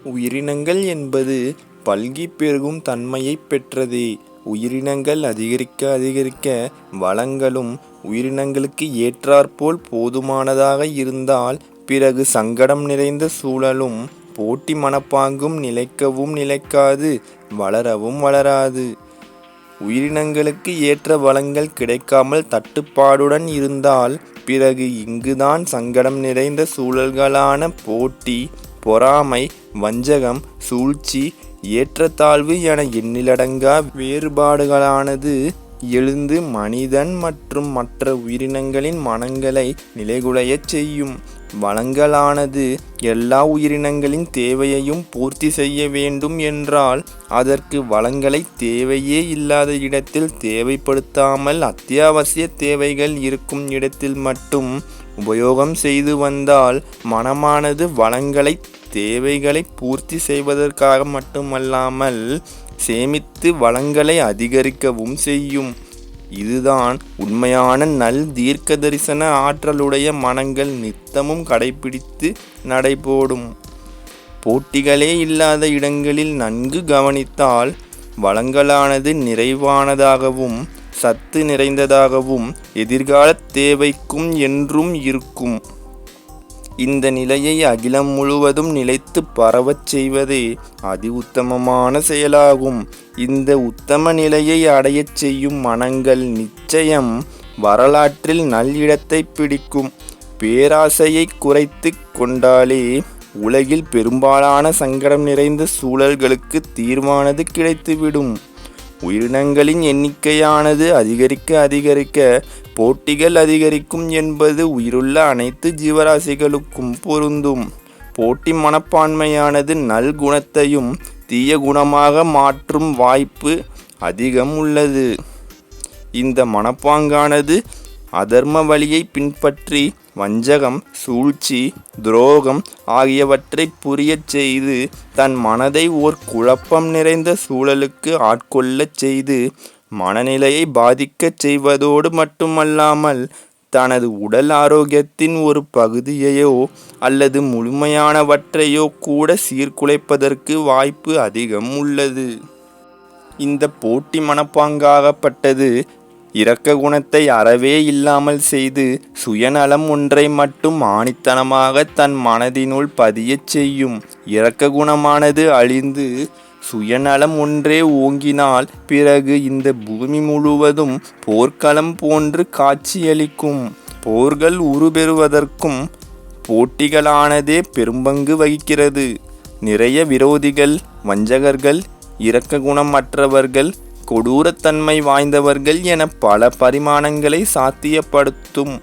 உயிரினங்கள் என்பது பல்கிப் பெருகும் தன்மையைப் பெற்றதே. உயிரினங்கள் அதிகரிக்க அதிகரிக்க வளங்களும் உயிரினங்களுக்கு ஏற்றாற்போல் போதுமானதாக இருந்தால் பிறகு சங்கடம் நிறைந்த சூழலும் போட்டி மனப்பாங்கும் நிலைக்கவும் நிலைக்காது, வளரவும் வளராது. உயிரினங்களுக்கு ஏற்ற வளங்கள் கிடைக்காமல் தட்டுப்பாடுடன் இருந்தால் பிறகு இங்குதான் சங்கடம் நிறைந்த சூழல்களான போட்டி, பொறாமை, வஞ்சகம், சூழ்ச்சி, ஏற்றத்தாழ்வு என எண்ணிலடங்கா வேறுபாடுகளானது எழுந்து மனிதன் மற்றும் மற்ற உயிரினங்களின் மனங்களை நிலைகுலையச் செய்யும். வளங்களானது எல்லா உயிரினங்களின் தேவையையும் பூர்த்தி செய்ய வேண்டும் என்றால் அதற்கு வளங்களை தேவையே இல்லாத இடத்தில் தேவைப்படுத்தாமல் அத்தியாவசிய தேவைகள் இருக்கும் இடத்தில் மட்டும் உபயோகம் செய்து வந்தால் மனமானது வளங்களை தேவைகளை பூர்த்தி செய்வதற்காக மட்டுமல்லாமல் சேமித்து வளங்களை அதிகரிக்கவும் செய்யும். இதுதான் உண்மையான நல் தீர்க்க தரிசன ஆற்றலுடைய மனங்கள் நித்தமும் கடைபிடித்து நடைபோடும். போட்டிகளே இல்லாத இடங்களில் நன்கு கவனித்தால் வளங்களானது நிறைவானதாகவும் சத்து நிறைந்ததாகவும் எதிர்கால தேவைக்கும் என்றும் இருக்கும். இந்த நிலையை அகிலம் முழுவதும் நிலைத்து பரவச் செய்வதே அதி உத்தமமான செயலாகும். இந்த உத்தம நிலையை அடையச் செய்யும் மனங்கள் நிச்சயம் வரலாற்றில் நல்லிடத்தை பிடிக்கும். பேராசையை குறைத்து கொண்டாலே உலகில் பெரும்பாலான சங்கடம் நிறைந்த சூழல்களுக்கு தீர்வானது கிடைத்துவிடும். உயிரினங்களின் எண்ணிக்கையானது அதிகரிக்க அதிகரிக்க போட்டிகள் அதிகரிக்கும் என்பது உயிருள்ள அனைத்து ஜீவராசிகளுக்கும் பொருந்தும். போட்டி மனப்பான்மையானது நல் குணத்தையும் தீய குணமாக மாற்றும் வாய்ப்பு அதிகம் உள்ளது. இந்த மனப்பாங்கானது அதர்ம வழியை பின்பற்றி வஞ்சகம், சூழ்ச்சி, துரோகம் ஆகியவற்றை புரியச் செய்து தன் மனதை ஓர் குழப்பம் நிறைந்த சூழலுக்கு ஆட்கொள்ளச் செய்து மனநிலையை பாதிக்கச் செய்வதோடு மட்டுமல்லாமல் தனது உடல் ஆரோக்கியத்தின் ஒரு பகுதியையோ அல்லது முழுமையானவற்றையோ கூட சீர்குலைப்பதற்கு வாய்ப்பு அதிகம் உள்ளது. இந்த போட்டி மனப்பாங்காகப்பட்டது இரக்க குணத்தை அறவே இல்லாமல் செய்து சுயநலம் ஒன்றை மட்டும் ஆணித்தனமாக தன் மனதினுள் பதியச் செய்யும். இரக்க குணமானது அழிந்து சுயநலம் ஒன்றே ஓங்கினால் பிறகு இந்த பூமி முழுவதும் போர்க்களம் போன்று காட்சியளிக்கும். போர்கள் உருபெறுவதற்கும் போட்டிகளானதே பெரும்பங்கு வகிக்கிறது. நிறைய விரோதிகள், வஞ்சகர்கள், இரக்க குணம் அற்றவர்கள், கொடூரத்தன்மை வாய்ந்தவர்கள் என பல பரிமாணங்களை சாத்தியப்படுத்தும்.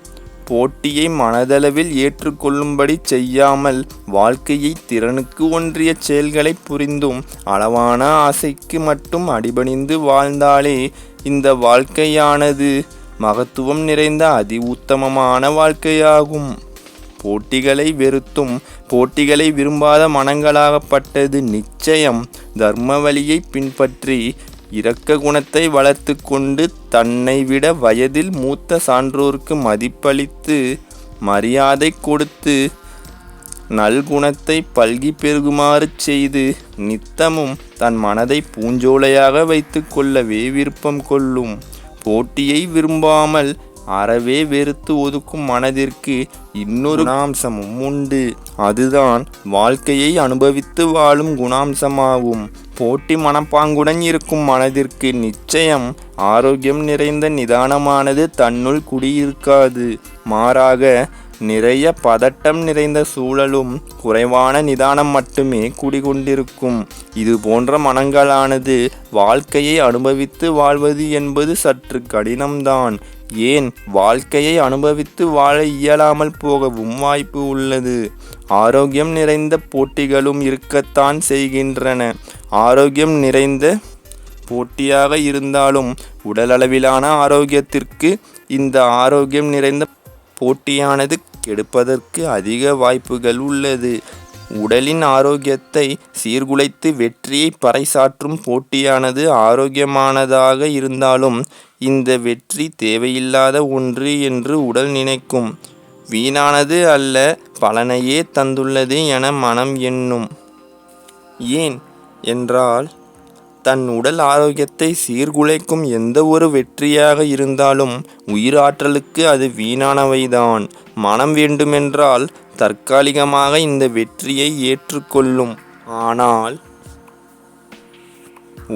போட்டியை மனதளவில் ஏற்றுக்கொள்ளும்படி செய்யாமல் வாழ்க்கையை திறனுக்கு ஒன்றிய செயல்களை புரிந்தும் அளவான ஆசைக்கு மட்டும் அடிபணிந்து வாழ்ந்தாலே இந்த வாழ்க்கையானது மகத்துவம் நிறைந்த அதி உத்தமமான வாழ்க்கையாகும். போட்டிகளை வெறுத்தும் போட்டிகளை விரும்பாத மனங்களாகப்பட்டது நிச்சயம் தர்ம வழியை பின்பற்றி இரக்க குணத்தை வளர்த்து கொண்டு தன்னை விட வயதில் மூத்த சான்றோருக்கு மதிப்பளித்து மரியாதை கொடுத்து நல்குணத்தை பல்கி பெருகுமாறு செய்து நித்தமும் தன் மனதை பூஞ்சோலையாக வைத்து கொள்ளவே விருப்பம் கொள்ளும். போட்டியை விரும்பாமல் அறவே வெறுத்து ஒதுக்கும் மனதிற்கு இன்னொரு குணாம்சமும் உண்டு. அதுதான் வாழ்க்கையை அனுபவித்து வாழும் குணாம்சமாகும். போட்டி மனப்பாங்குடன் இருக்கும் மனதிற்கு நிச்சயம் ஆரோக்கியம் நிறைந்த நிதானமானது தன்னுள் குடியிருக்காது. மாறாக நிறைய பதட்டம் நிறைந்த சூழலும் குறைவான நிதானம் மட்டுமே குடிகொண்டிருக்கும். இது போன்ற மனங்களானது வாழ்க்கையை அனுபவித்து வாழ்வது என்பது சற்று கடினம்தான். ஏன், வாழ்க்கையை அனுபவித்து வாழ இயலாமல் போகவும் வாய்ப்பு உள்ளது. ஆரோக்கியம் நிறைந்த போட்டிகளும் இருக்கத்தான் செய்கின்றன. ஆரோக்கியம் நிறைந்த போட்டியாக இருந்தாலும் உடலளவிலான ஆரோக்கியத்திற்கு இந்த ஆரோக்கியம் நிறைந்த போட்டியானது கெடுப்பதற்கு அதிக வாய்ப்புகள் உள்ளது. உடலின் ஆரோக்கியத்தை சீர்குலைத்து வெற்றியை பறைசாற்றும் போட்டியானது ஆரோக்கியமானதாக இருந்தாலும் இந்த வெற்றி தேவையில்லாத ஒன்று என்று உடல் நினைக்கும். வீணானது அல்ல, பலனையே தந்துள்ளது என மனம் எண்ணும். ஏன் என்றால், தன் உடல் ஆரோக்கியத்தை சீர்குலைக்கும் எந்த ஒரு வெற்றியாக இருந்தாலும் உயிராற்றலுக்கு அது வீணானவைதான். மனம் வேண்டுமென்றால் தற்காலிகமாக இந்த வெற்றியை ஏற்றுக்கொள்ளும். ஆனால்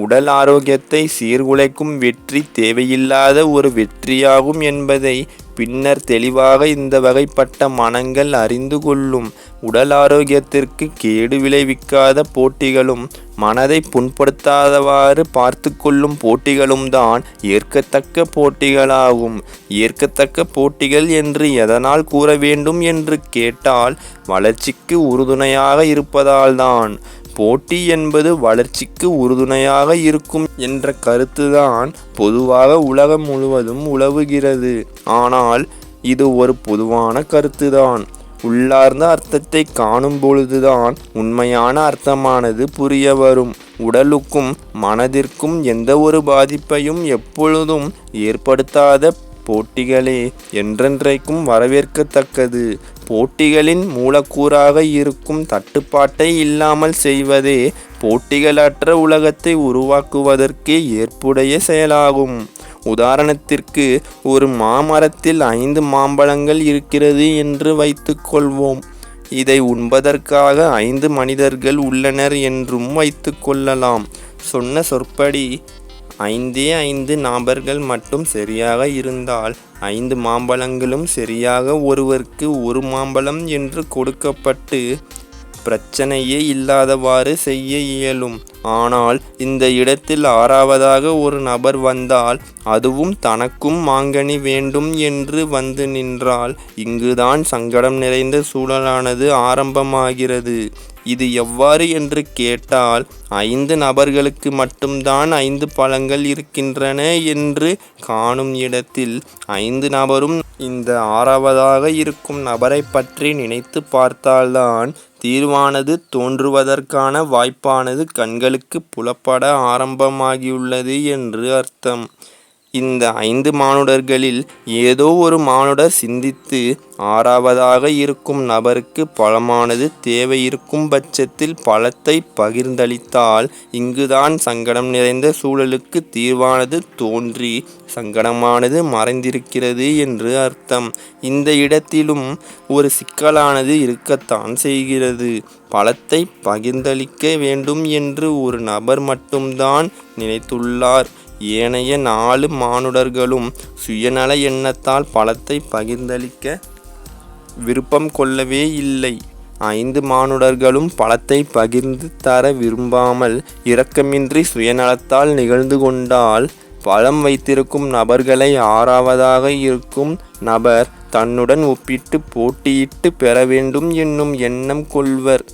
உடல் ஆரோக்கியத்தை சீர்குலைக்கும் வெற்றி தேவையில்லாத ஒரு வெற்றியாகும் என்பதை பின்னர் தெளிவாக இந்த வகைப்பட்ட மனங்கள் அறிந்து கொள்ளும். உடல் ஆரோக்கியத்திற்கு கேடு விளைவிக்காத போட்டிகளும் மனதை புண்படுத்தாதவாறு பார்த்து கொள்ளும் போட்டிகளும் தான் ஏற்கத்தக்க போட்டிகளாகும். ஏற்கத்தக்க போட்டிகள் என்று எதனால் கூற வேண்டும் என்று கேட்டால், வளர்ச்சிக்கு உறுதுணையாக இருப்பதால்தான். போட்டி என்பது வளர்ச்சிக்கு உறுதுணையாக இருக்கும் என்ற கருத்துதான் பொதுவாக உலகம் முழுவதும் உலவுகிறது. ஆனால் இது ஒரு பொதுவான கருத்துதான். உள்ளார்ந்த அர்த்தத்தை காணும் பொழுதுதான் உண்மையான அர்த்தமானது புரிய வரும். உடலுக்கும் மனதிற்கும் எந்த ஒரு பாதிப்பையும் எப்பொழுதும் ஏற்படுத்தாத போட்டிகளே என்றென்றைக்கும் வரவேற்கத்தக்கது. போட்டிகளின் மூலக்கூறாக இருக்கும் தட்டுப்பாட்டை இல்லாமல் செய்வதே போட்டிகளற்ற உலகத்தை உருவாக்குவதற்கு ஏற்புடைய செயலாகும். உதாரணத்திற்கு, ஒரு மாமரத்தில் 5 மாம்பழங்கள் இருக்கிறது என்று வைத்துக் கொள்வோம். இதை உண்பதற்காக 5 மனிதர்கள் உள்ளனர் என்றும் வைத்துக் கொள்ளலாம். சொன்ன சொற்படி 5 நபர்கள் மட்டும் சரியாக இருந்தால் 5 மாம்பழங்களும் சரியாக ஒருவருக்கு 1 மாம்பழம் என்று கொடுக்கப்பட்டு பிரச்சனையே இல்லாதவாறு செய்ய இயலும். ஆனால் இந்த இடத்தில் 6வதாக ஒரு நபர் வந்தால், அதுவும் தனக்கும் மாங்கனி வேண்டும் என்று வந்து நின்றால், இங்குதான் சங்கடம் நிறைந்த சூழலானது ஆரம்பமாகிறது. இது எவ்வாறு என்று கேட்டால், 5 நபர்களுக்கு மட்டும்தான் 5 பழங்கள் இருக்கின்றன என்று காணும் இடத்தில் 5 நபரும் இந்த 6வதாக இருக்கும் நபரை பற்றி நினைத்து பார்த்தால்தான் தீர்வானது தோன்றுவதற்கான வாய்ப்பானது கண்களுக்கு புலப்பட ஆரம்பமாகியுள்ளது என்று அர்த்தம். இந்த 5 மானுடர்களில் ஏதோ ஒரு மானுடர் சிந்தித்து 6வதாக இருக்கும் நபருக்கு பழமானது தேவை இருக்கும் பட்சத்தில் பழத்தை பகிர்ந்தளித்தால், இங்குதான் சங்கடம் நிறைந்த சூழலுக்கு தீர்வானது தோன்றி சங்கடமானது மறைந்திருக்கிறது என்று அர்த்தம். இந்த இடத்திலும் ஒரு சிக்கலானது இருக்கத்தான் செய்கிறது. பழத்தை பகிர்ந்தளிக்க வேண்டும் என்று ஒரு நபர் மட்டும்தான் நினைத்துள்ளார். ஏனைய 4 மானுடர்களும் சுயநல எண்ணத்தால் பழத்தை பகிர்ந்தளிக்க விருப்பம் கொள்ளவே இல்லை. 5 மானுடர்களும் பழத்தை பகிர்ந்து தர விரும்பாமல் இரக்கமின்றி சுயநலத்தால் நிகழ்ந்து கொண்டால், பழம் வைத்திருக்கும் நபர்களை 6வதாக இருக்கும் நபர் தன்னுடன் ஒப்பிட்டு போட்டியிட்டு பெற வேண்டும் என்னும் எண்ணம் கொள்வர்.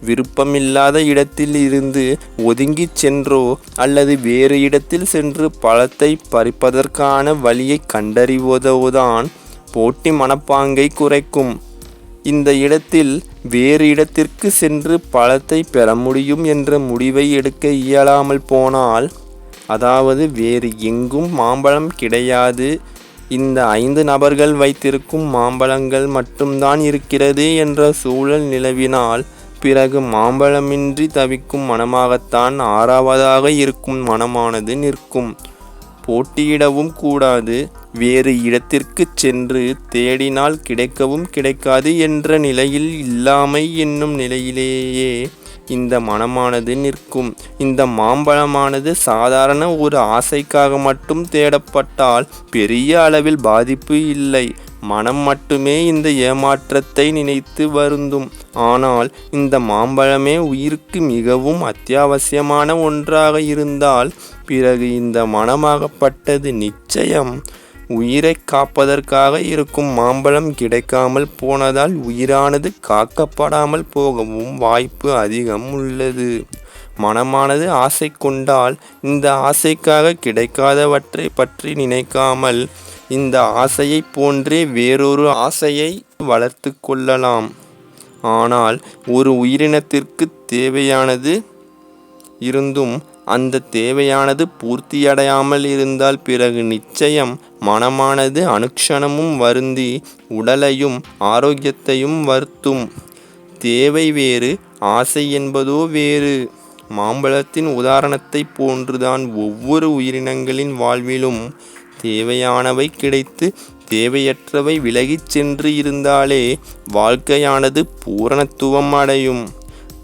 விருப்பமில்லாத இடத்தில் இருந்து ஒதுங்கிச் சென்றோ அல்லது வேறு இடத்தில் சென்று பழத்தை பறிப்பதற்கான வழியை கண்டறிவதோதான் போட்டி மனப்பாங்கை குறைக்கும். இந்த இடத்தில் வேறு இடத்திற்கு சென்று பழத்தை பெற முடியும் என்ற முடிவை எடுக்க இயலாமல் போனால், அதாவது வேறு எங்கும் மாம்பழம் கிடையாது, இந்த 5 நபர்கள் வைத்திருக்கும் மாம்பழங்கள் மட்டும்தான் இருக்கிறது என்ற சூழல் நிலவினால், பிறகு மாம்பழமின்றி தவிக்கும் மனமாகத்தான் 6வதாக இருக்கும் மனமானது நிற்கும். போட்டியிடவும் கூடாது, வேறு இடத்திற்கு சென்று தேடினால் கிடைக்கவும் கிடைக்காது என்ற நிலையில் இல்லாமை என்னும் நிலையிலேயே இந்த மனமானது நிற்கும். இந்த மாம்பழமானது சாதாரண ஒரு ஆசைக்காக மட்டும் தேடப்பட்டால் பெரிய அளவில் பாதிப்பு இல்லை. மனம் மட்டுமே இந்த ஏமாற்றத்தை நினைத்து வருந்தும். ஆனால் இந்த மாம்பழமே உயிருக்கு மிகவும் அத்தியாவசியமான ஒன்றாக இருந்தால், பிறகு இந்த மனமாகப்பட்டது நிச்சயம் உயிரை காப்பதற்காக இருக்கும் மாம்பழம் கிடைக்காமல் போனதால் உயிரானது காக்கப்படாமல் போகவும் வாய்ப்பு அதிகம் உள்ளது. மனமானது ஆசை கொண்டால், இந்த ஆசைக்காக கிடைக்காதவற்றை பற்றி நினைக்காமல் இந்த ஆசையை போன்றே வேறொரு ஆசையை வளர்த்து கொள்ளலாம். ஆனால் ஒரு உயிரினத்திற்கு தேவையானது இருந்தும் அந்த தேவையானது பூர்த்தியடையாமல் இருந்தால், பிறகு நிச்சயம் மனமானது அனுக்ஷணமும் வருந்தி உடலையும் ஆரோக்கியத்தையும் வருத்தும். தேவை வேறு, ஆசை என்பதோ வேறு. மாம்பழத்தின் உதாரணத்தைப் போன்றுதான் ஒவ்வொரு உயிரினங்களின் வாழ்விலும் தேவையானவை கிடைத்து தேவையற்றவை விலகிச் சென்று இருந்தாலே வாழ்க்கையானது பூரணத்துவம் அடையும்.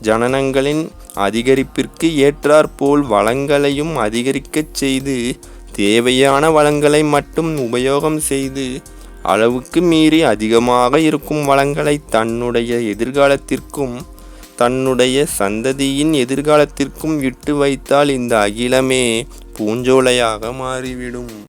ஜனனங்களின் அதிகரிப்பிற்கு ஏற்றாற்போல் வளங்களையும் அதிகரிக்கச் செய்து தேவையான வளங்களை மட்டும் உபயோகம் செய்து அளவுக்கு மீறி அதிகமாக இருக்கும் வளங்களை தன்னுடைய எதிர்காலத்திற்கும் தன்னுடைய சந்ததியின் எதிர்காலத்திற்கும் விட்டு வைத்தால் இந்த அகிலமே பூஞ்சோலையாக மாறிவிடும்.